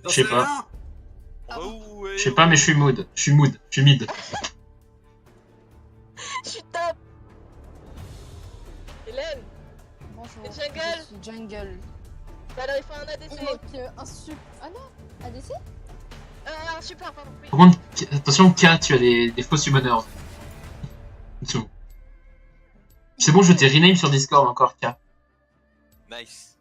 Je sais pas. Je Je sais pas, mais je suis mood. Je suis mood. Je suis mid. Je suis top. Hélène, Bonjour, Jungle. je suis Jungle. bah alors il faut un ADC. Il manque un sup... Ah non, ADC. Un support, pardon. Oui. Par contre, attention, K, tu as des faux summoners. Dessous. C'est bon, je t'ai rename sur Discord encore, K. Nice.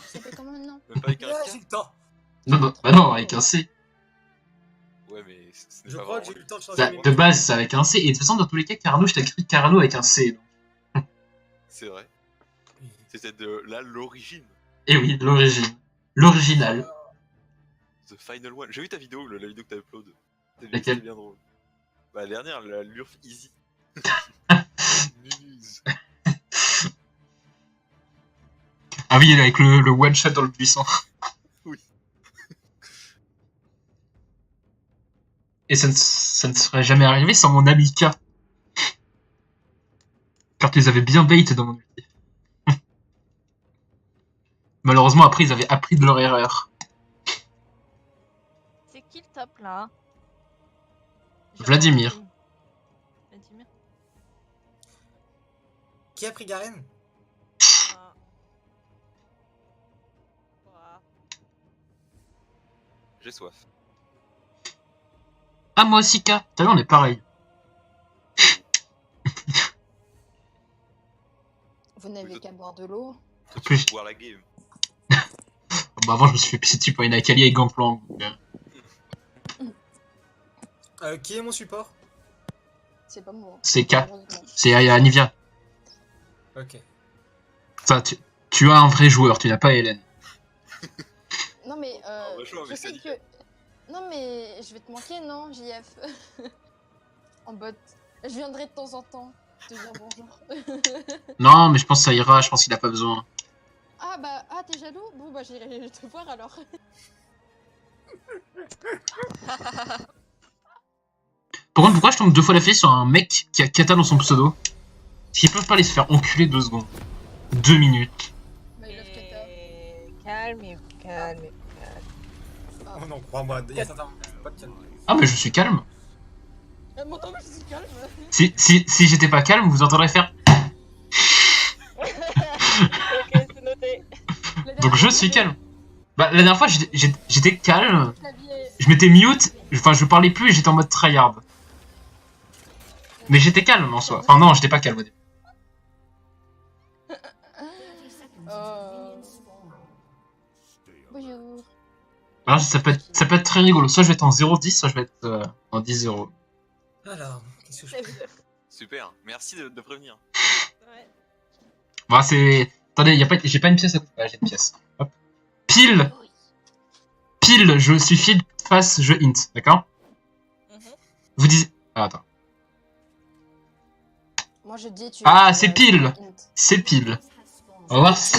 C'était comment maintenant? Même pas avec un Ouais, K. j'ai eu le temps. Non, non, bah non, avec un C. Ouais, mais ce n'est Je pas crois que vraiment j'ai eu le temps de Ça, changer mes de mots. base, c'est avec un C. Et de toute façon, dans tous les cas, Carano, je t'ai écrit Carano avec un C. Donc. C'est vrai. C'était de là l'origine. Et oui, l'origine. L'original. The Final One. J'ai vu ta vidéo, la vidéo que t'as upload. Laquelle? C'était bien drôle. Bah, la dernière, la Lurf Easy. News. Ah oui, avec le one shot dans le buisson. Oui. Et ça ne serait jamais arrivé sans mon ami K. Car tu les avais bien bait dans mon ulti. Malheureusement, après, ils avaient appris de leur erreur. C'est qui le top là? Vladimir. Vladimir. Qui a pris Garen? Ah. Ouah. J'ai soif. Ah, moi aussi, K. T'as vu, on est pareil. Vous n'avez qu'à boire de l'eau. Toi, tu Plus. peux boire la game. Bah, avant, je me suis fait pisser dessus par une Akali avec Gangplank. Qui est mon support? C'est pas moi. C'est K. Malheureusement. C'est Anivia. Ok. Ça, tu as un vrai joueur, tu n'as pas Hélène. Non mais bah, choix, je mais sais c'est que... Non mais je vais te manquer, non, JF? En bot. Je viendrai de temps en temps te dire bonjour. Non, mais je pense que ça ira, je pense qu'il a pas besoin. Ah bah, ah t'es jaloux? Bon bah j'irai te voir alors. Par contre, pourquoi je tombe deux fois la fée sur un mec qui a Kata dans son pseudo? Est-ce qu'ils peuvent pas aller se faire enculer 2 secondes? 2 minutes. Bah il love Kata. Calmez-vous, calmez-vous. Oh non, crois-moi, il y a certains moments, je peux pas te calmer. Ah, mais je suis calme. M'entends, je suis calme. Si j'étais pas calme, vous entendrez faire. Ok, c'est noté. Donc je suis calme. Bah, la dernière fois, j'étais calme. Clavier. Je m'étais mute. Enfin, je parlais plus et j'étais en mode tryhard. Mais j'étais calme en soi. Enfin, non, j'étais pas calme au début. Bonjour. Alors, ça peut être très rigolo. Soit je vais être en 0-10, soit je vais être en 10-0. Alors, qu'est-ce que je fais? Super. Merci de prévenir. Ouais. Bah, c'est. Attendez, j'ai pas une pièce à couper. Ah, j'ai une pièce. Hop. Pile, je suis feed, face, je int. D'accord? Mhm. Vous disiez. Ah, attends. Moi je dis tu... Ah, c'est pile. int. C'est pile. On va voir si-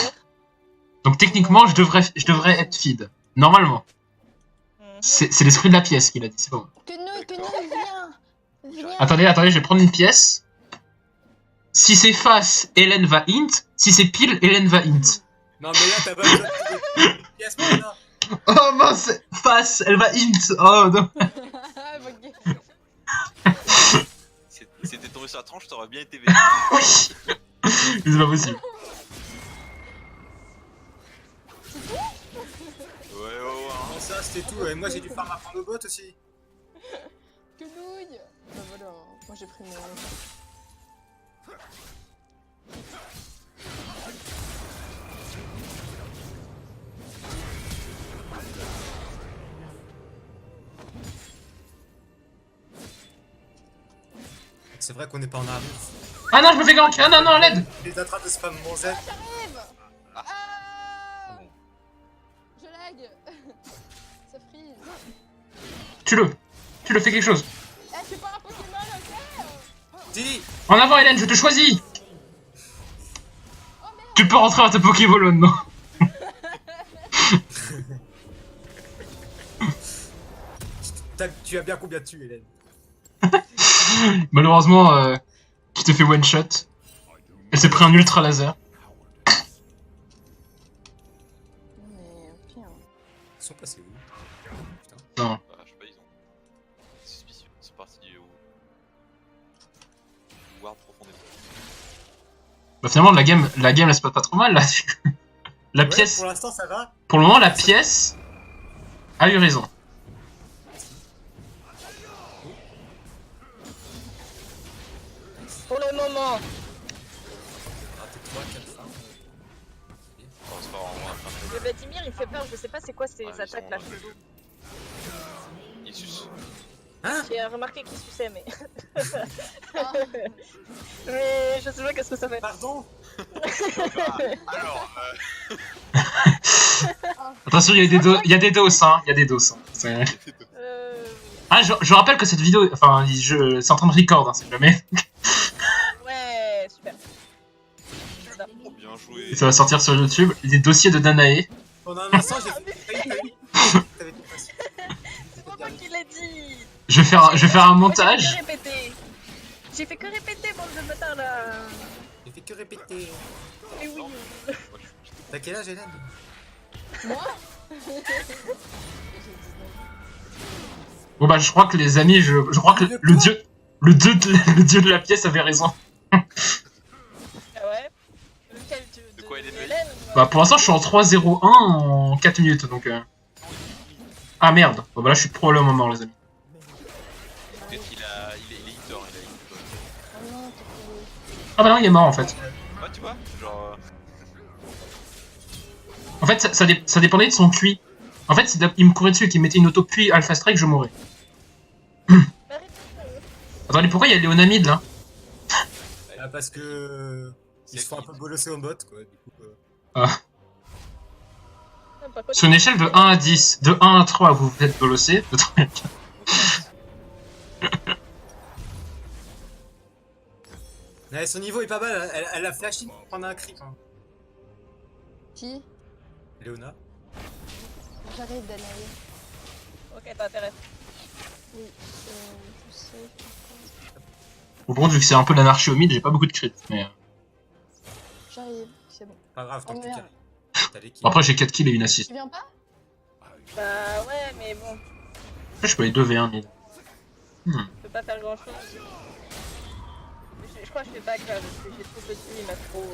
Donc techniquement, je devrais être feed. Normalement. Mhm. C'est l'esprit de la pièce qui l'a dit, c'est pas moi. Que nous, viens. Viens. Attendez, je vais prendre une pièce. Si c'est face, Hélène va int. Si c'est pile, Hélène va int. Non, mais là, t'as pas besoin de pièces pour ça. Oh mince, face, elle va int. Oh non. Ok. Si t'étais tombé sur la tranche, t'aurais bien été vécu. Oui. C'est pas possible. Ouais. Bon, ça, c'était tout. Et moi, j'ai dû farm à prendre au bot aussi. Que nouille. Bah voilà, moi j'ai pris mon... C'est vrai qu'on n'est pas en armure. Ah non, je me fais gank. Ah non, non, l'aide. Les attrapes de spam mon Z. J'arrive. Ah. Ah. Bon. Je lag. Ça freeze. Tu le fais quelque chose. Eh, je suis pas un Pokémon, ok? Dis. En avant, Hélène, je te choisis. Oh merde. Tu peux rentrer à ta Pokéball maintenant. Tu as bien combien de tué, Hélène? Malheureusement, tu te fais one shot. Elle s'est pris un ultra laser. Mais pire. sont passés où? Putain. Non. Ah, je sais pas, ils ont. C'est suspicieux. C'est parti au. Ward profondément. Bah finalement la game elle se passe pas trop mal là. La Ouais, pièce, pour l'instant, ça va. pour le moment la pièce a eu raison. Pour le moment. Raté 3, 4 fois. Oh, c'est pas vraiment un fin Le Vladimir, il fait peur. Je sais pas c'est quoi ces Ouais, ils attaques sont là en chez vous. Il suce. Hein? J'ai remarqué qu'il suçait, mais. Ah, Mais je sais pas qu'est-ce que ça fait. Pardon? Alors, Attention, il y a des doses, hein. Il y a des doses. Hein. C'est- Euh... Ah, je rappelle que cette vidéo, enfin, c'est en train de record, hein, si jamais. Ouais, super. oh, bien joué. Et ça va sortir sur YouTube. Les dossiers de Danae. Pendant un instant, j'ai fait. T'avais tout passé. C'est pas moi qui l'ai dit. Je vais faire un Moi, montage. J'ai fait que répéter, bande de bâtards là. J'ai fait que répéter. Mais oui. T'as quel âge, Hélène? moi Bon bah, je crois que les amis, je crois que le dieu de la pièce avait raison. Ah ouais. Lequel De quoi il est fait Hélène Bah, pour l'instant, je suis en 3-0-1 en 4 minutes, donc. Ah merde. Bon bah là, je suis probablement mort, les amis. Peut-être qu'il a. Il est hitter, il a hit. Oh non, t'es cool. Ah bah non, il est mort en fait. Ouais, tu vois, genre. En fait, ça dépendait de son QI. En fait, il me courait dessus et qu'il mettait une auto puis Alpha Strike, je mourrais. Attendez, pourquoi il y a Léonamide là? Ah, parce que. Ils se font un peu bolosser au bot, quoi. Du coup, Ah. Sur une échelle de 1 à 10, de 1 à 3, vous vous êtes bolossé. De 3 à 4. Ouais, son niveau est pas mal, elle a flashé pour prendre un crit. Hein. Qui Léona. J'arrive, Danae. Ok, t'intéresse. Oui, je sais. Bon, par contre, vu que c'est un peu l'anarchie au mid, j'ai pas beaucoup de crit. Mais... J'arrive, c'est bon. Pas grave, tant Oh, que tu merde. carries. T'as l'équipe. Bon, après, j'ai 4 kills et une assist. Tu viens pas Bah ouais, mais bon, Après, je peux aller 2v1 mid. je peux pas faire grand chose. Je crois que je fais back là, parce que j'ai trop petit, il m'a trop.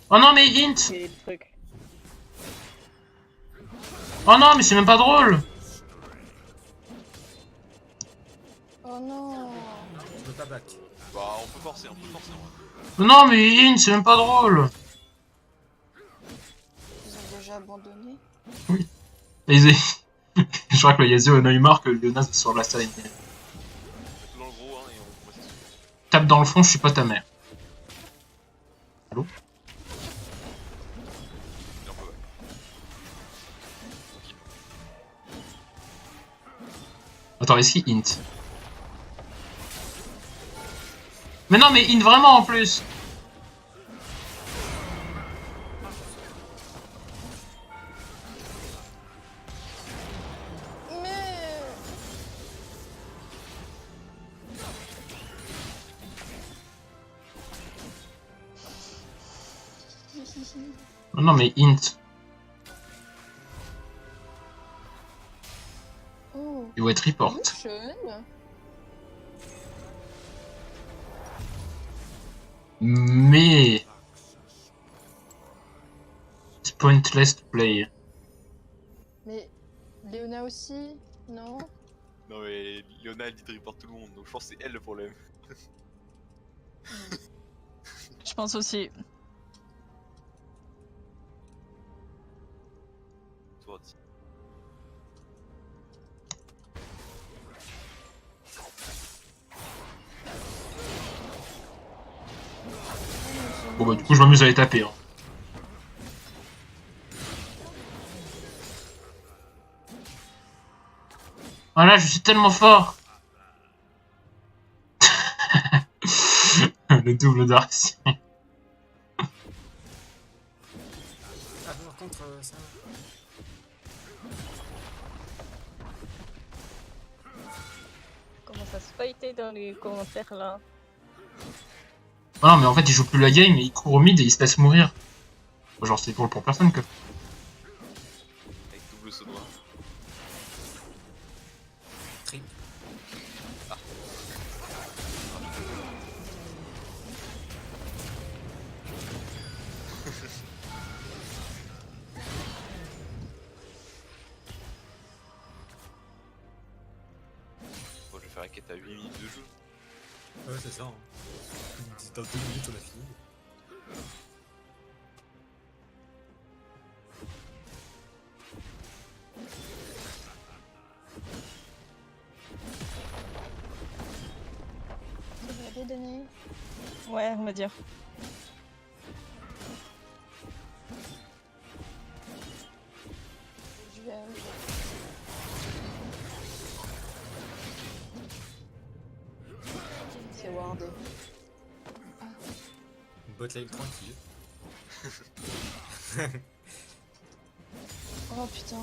Oh non, mais int! Fait des trucs. Oh non, mais c'est même pas drôle! Oh non. Je peux pas back. Bah, on peut forcer, ouais. Non, mais int, c'est même pas drôle! Ils ont déjà abandonné. Et je crois que le Yazio Neymar que Leonas sur la scène. Dans le gros, hein, et on voit ça. Tape dans le fond, je suis pas ta mère. Allô? Et on peut, ouais. Ok. Attends, est-ce qu'il int? Mais non, mais int vraiment en plus! Mais. Non, mais int. Oh. Il doit être report. Lucian. Mais... It's pointless to play. Mais Léona aussi, non? Non, mais Léona, elle dit de report tout le monde, donc je pense que c'est elle le problème. Je pense aussi. Toi, dis. Bon bah du coup je m'amuse à les taper. Hein. Voilà, je suis tellement fort. Le double Darcy. Ah, par contre, ça. Comment ça se fighter dans les commentaires là? Ah non mais en fait il joue plus la game, il court au mid et il se laisse mourir. Genre c'est pour personne que. Avec double saut noir. trip. Bon, je vais faire la quête à 8 minutes de jeu. Ouais, c'est ça. Hein. Dans 2 minutes, on a fini. Ça va bien donner. Ouais, on va dire. Je vais. C'est wardé. Bot lane tranquille. Oh putain.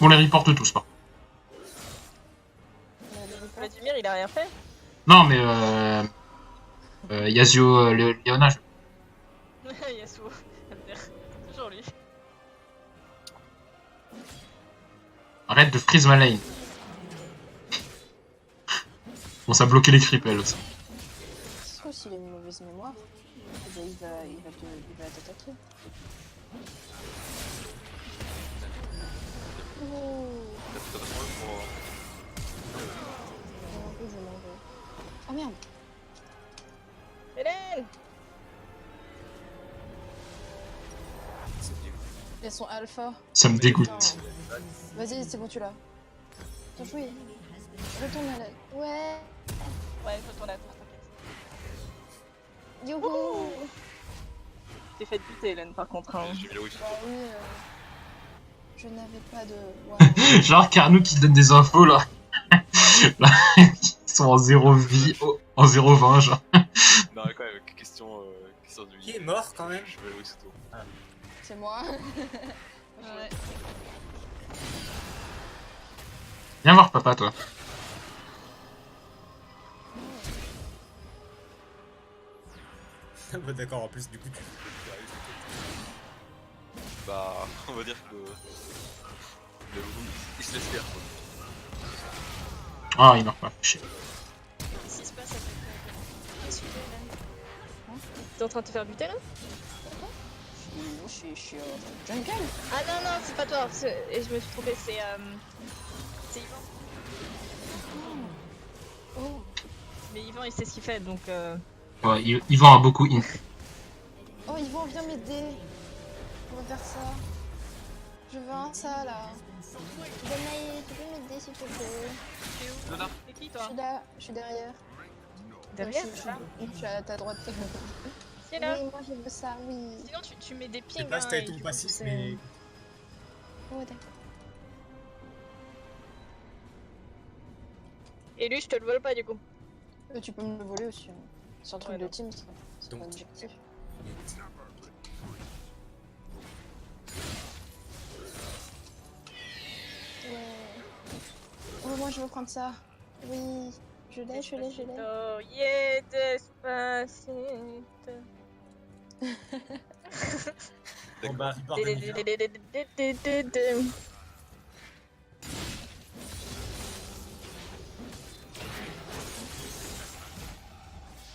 On les reporte tous, pas. On a des reports. Vladimir, il a rien fait. Non, mais Yasuo Léona, Yasuo. Toujours lui. arrête de freeze ma lane. Bon, ça a bloqué les creeps, elle aussi. Je trouve s'il a une mauvaise mémoire, eh ben, il va t'attaquer. Oh. T'as pas trop pour... Je m'en vais. Oh merde. Hélène. C'est nul. Elles sont alpha. Ça me dégoûte. Putain. Vas-y, c'est bon, tu l'as. T'as joué. Retourne à la... Ouais. Ouais, je retourne à toi, t'inquiète. Youhou. T'es fait buter, Hélène, par contre. Hein. J'ai mis le wifi. Bah oui, je n'avais pas de... Wow. Genre Carnou qui donne des infos là. Là, ils sont en 0 vie, en 0,20 genre. Non, mais quand même, question de Qui est mort quand même? Je vais louer ce tour. C'est moi. Ouais. Viens voir papa toi. Bah d'accord, en plus du coup tu... Bah, on va dire que... il se laisse faire, quoi. Ah, il meurt pas. Chier. Qu'est-ce qui se passe avec Qu'est-ce que tu fais, Hélène? T'es en train de te faire buter, là? Je suis jungle. Ah non, non, c'est pas toi. Et je me suis trompée, c'est Yvan. Oh. Mais Yvan, il sait ce qu'il fait, donc... Ouais, il vend beaucoup in. Oh, Yvan, viens m'aider. On va faire ça. Je veux un ça là. Danae, tu peux m'aider s'il te plaît? T'es où? Nona. C'est qui, Je toi? suis là, je suis derrière. Derrière, Je suis à ta droite. C'est là. Oui, moi je veux ça, oui. Sinon, tu mets des Je sais pings, pas si hein, t'as et été du coup, passif, c'est- mais... Oh, d'accord. Et lui, je te le vole pas, du coup. Tu peux me le voler aussi. Hein. C'est un truc Ouais, de non. team, ça. C'est Donc- pas objectif. Ouais. Oh, moi je veux prendre ça. Oui, je l'ai. Oh, yeah, despacito. Bon bah, report de Mika.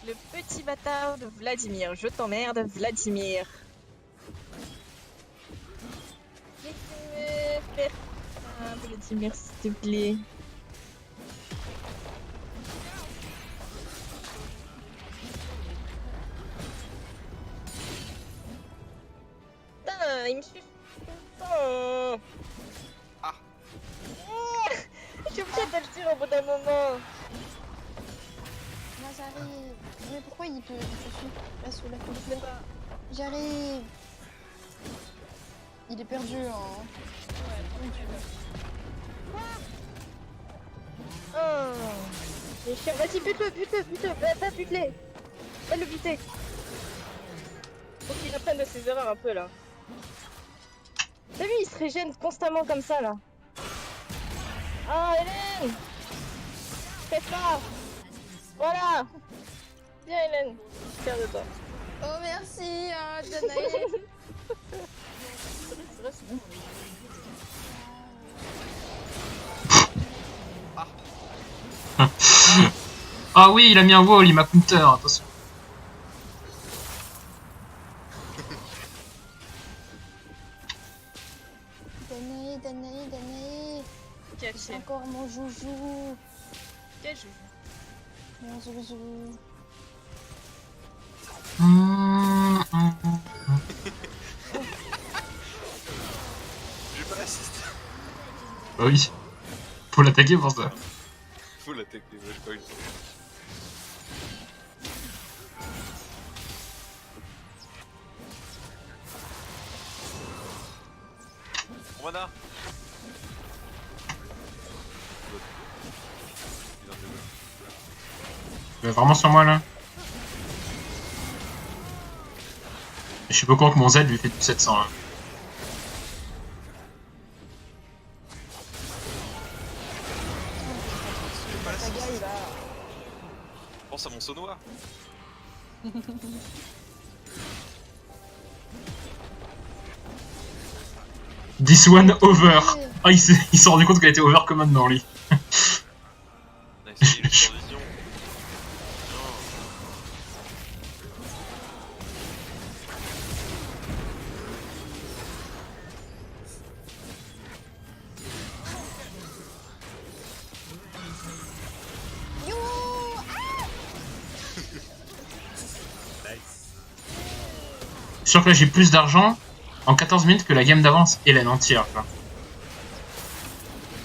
Le petit bâtard de Vladimir. Je t'emmerde, Vladimir. Laisse-moi faire ça, Vladimir, s'il te plaît. Putain, il me suit tout le temps. Ah. Je suis obligée de le tirer au bout d'un moment. Là j'arrive. Mais pourquoi il te suit là sous la coupe? J'arrive. Il est perdu hein. Oh. Les chiens, vas-y, bute-le, va, bute-le. Va le buter. Faut qu'il apprenne de ses erreurs un peu là. T'as vu, il se régène constamment comme ça là. Ah, Hélène! Fais ça! Voilà! Viens, Hélène, fière de toi. Oh merci Danae. C'est vrai, c'est bon. Ah oui, il a mis un wall, il m'a counter, attention. Danae, Danae, Danae. Quel C'est chien. encore mon joujou. Quel joujou. Mon zouzou. J'ai pas assisté. Bah oui. Faut l'attaquer pour ça. Faut l'attaquer, moi j'ai pas eu le temps. Romana. Il est vraiment sur moi là. Je suis pas au courant que mon Z lui fait du 700 là. Ta gueule là. Pense à mon sonoir. This one over. Ah, il s'est rendu compte qu'elle était over commandement lui. Nice, il est sur vision. Non. Yo. Nice. Je suis sûr que là j'ai plus d'argent en 14 minutes que la game d'avance Hélène entière. Quoi.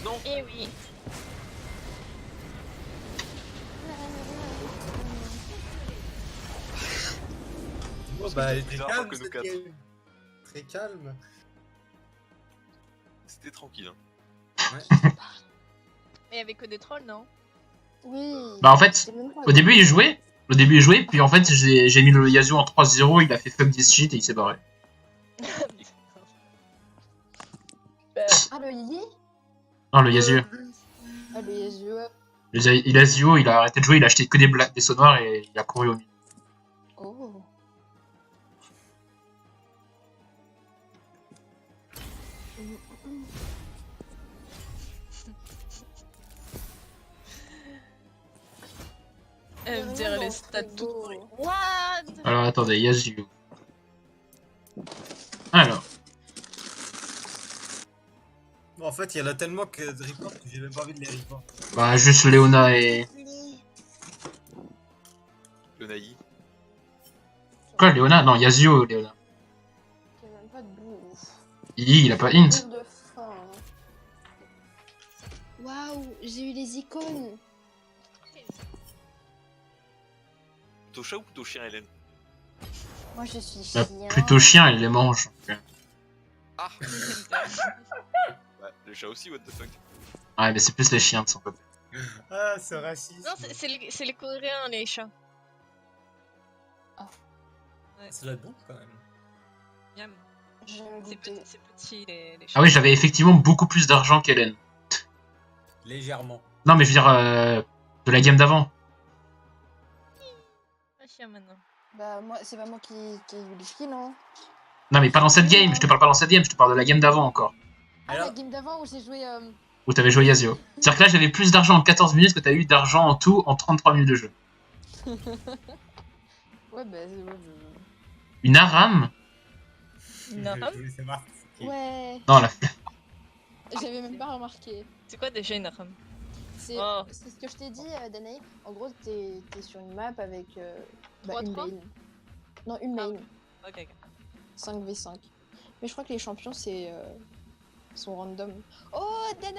Non. Eh oui. Bon, bah, elle c'est était bizarre, calme, que nous cette quatre. game. Très calme. C'était tranquille. Hein. Ouais. Mais il y avait que des trolls, non? Oui. Bah en fait, C'est même pas au début il jouait. Au début il jouait, puis en fait j'ai mis le Yasuo en 3-0, il a fait fuck this shit et il s'est barré. Ah, le Yi. Non le Yasuo. Ah, le Yasuo. Le Yasuo il a arrêté de jouer, il a acheté que des sonoirs et il a couru au milieu. Oh. Elle me dirait les stats tout pourris. What? Alors attendez, Yasuo. Alors, Bon, en fait, il y en a tellement que de reports que j'ai même pas envie de les report. bah juste Léona et... Le Naï. Quoi Léona? Non, Yasuo Léona. J'ai même pas de bouffe. Il a pas int. Mourir de faim. Waouh, j'ai eu les icônes. Plutôt chat ou plutôt chien, Hélène? Moi je suis Bah, chien. plutôt chien, il les mange. Ah. Bah, le chat aussi, what the fuck. Ouais mais c'est plus les chiens de son côté. Ah, ce racisme. Non, c'est les Coréens, les chats. Ça doit être bon quand même. Miam. J'aime C'est goûter. petit, les chats. Ah oui, j'avais effectivement beaucoup plus d'argent qu'Hélène. Légèrement. Non mais je veux dire, de la game d'avant. Un chien maintenant. Bah, moi, c'est pas moi qui ai eu les skins, non? Non mais pas dans cette game, je te parle pas dans cette game, je te parle de la game d'avant encore. Ah, Alors- la game d'avant où j'ai joué. Où t'avais joué Yasuo. C'est-à-dire que là j'avais plus d'argent en 14 minutes que t'as eu d'argent en tout en 33 minutes de jeu. Ouais, bah. Une Aram? Non. Oui, c'est marrant. Ouais, Non, la j'avais même pas remarqué. C'est quoi déjà une rame? C'est Oh. c'est ce que je t'ai dit, Danae. En gros, t'es sur une map avec bah, 3-3? une main. Non, une main. Ok, ok. 5v5. Mais je crois que les champions, c'est sont random. Oh, Danae!